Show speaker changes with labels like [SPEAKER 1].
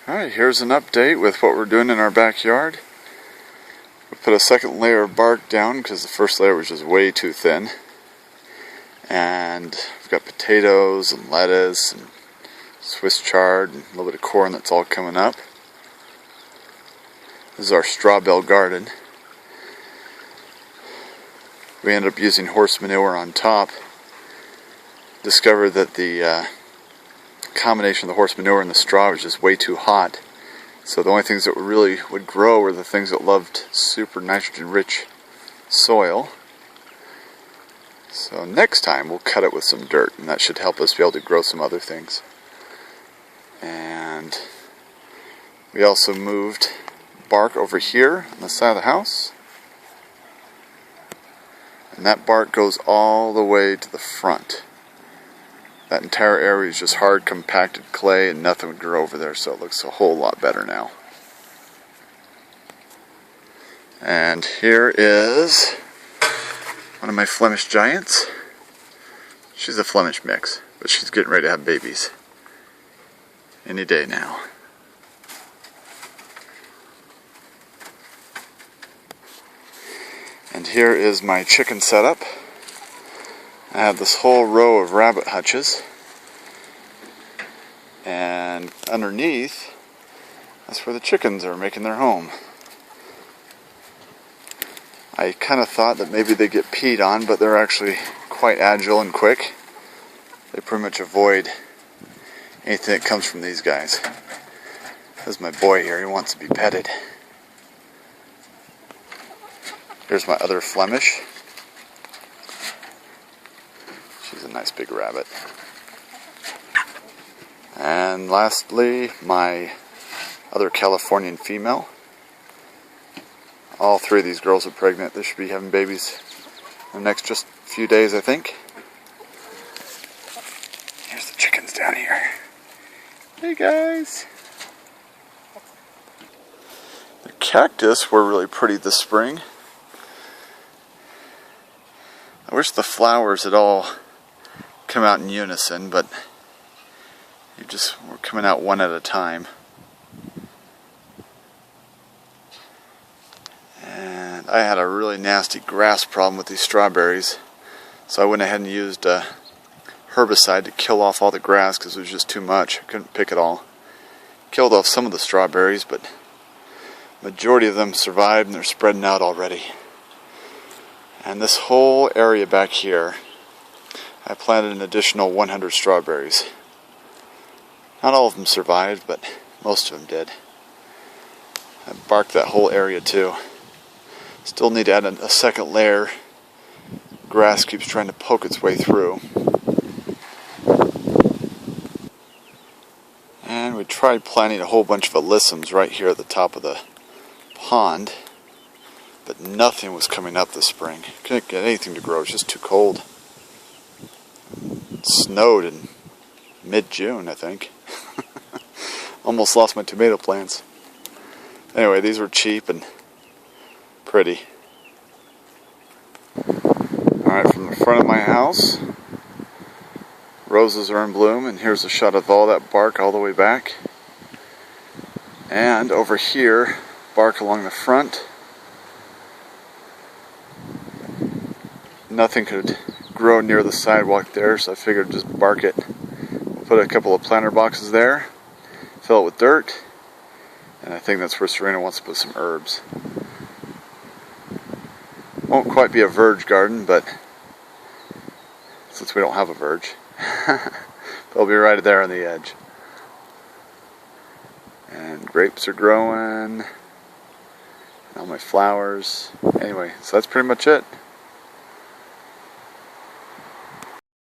[SPEAKER 1] Alright, here's an update with what we're doing in our backyard. We put a second layer of bark down because the first layer was just way too thin. And we've got potatoes and lettuce and Swiss chard and a little bit of corn that's all coming up. This is our straw bale garden. We ended up using horse manure on top. Discovered that the combination of the horse manure and the straw was just way too hot. So the only things that really would grow were the things that loved super nitrogen rich soil. So next time we'll cut it with some dirt, and that should help us be able to grow some other things. And we also moved bark over here on the side of the house. And that bark goes all the way to the front. That entire area is just hard, compacted clay, and nothing would grow over there, so it looks a whole lot better now. And here is one of my Flemish giants. She's a Flemish mix, but she's getting ready to have babies any day now. And here is my chicken setup. I have this whole row of rabbit hutches, and underneath, that's where the chickens are making their home. I kind of thought that maybe they get peed on, but they're actually quite agile and quick. They pretty much avoid anything that comes from these guys. There's my boy here, he wants to be petted. Here's my other Flemish. She's a nice big rabbit. And lastly, my other Californian female. All three of these girls are pregnant. They should be having babies in the next just few days, I think. Here's the chickens down here. Hey guys! The cactus were really pretty this spring. I wish the flowers had all come out in unison, but we're coming out one at a time. And I had a really nasty grass problem with these strawberries, so I went ahead and used a herbicide to kill off all the grass because it was just too much. I couldn't pick it all. Killed off some of the strawberries, but the majority of them survived and they're spreading out already. And this whole area back here, I planted an additional 100 strawberries. Not all of them survived, but most of them did. I barked that whole area too. Still need to add a second layer. Grass keeps trying to poke its way through. And we tried planting a whole bunch of alyssums right here at the top of the pond, but nothing was coming up this spring. Couldn't get anything to grow, it was just too cold. It snowed in mid-June, I think. Almost lost my tomato plants. Anyway, these were cheap and pretty. Alright, from the front of my house, roses are in bloom, and here's a shot of all that bark all the way back. And over here, bark along the front. Nothing could grow near the sidewalk there, so I figured just bark it. We'll put a couple of planter boxes there, fill it with dirt, and I think that's where Serena wants to put some herbs. Won't quite be a verge garden, but since we don't have a verge, they'll be right there on the edge. And grapes are growing, and all my flowers. Anyway, so that's pretty much it.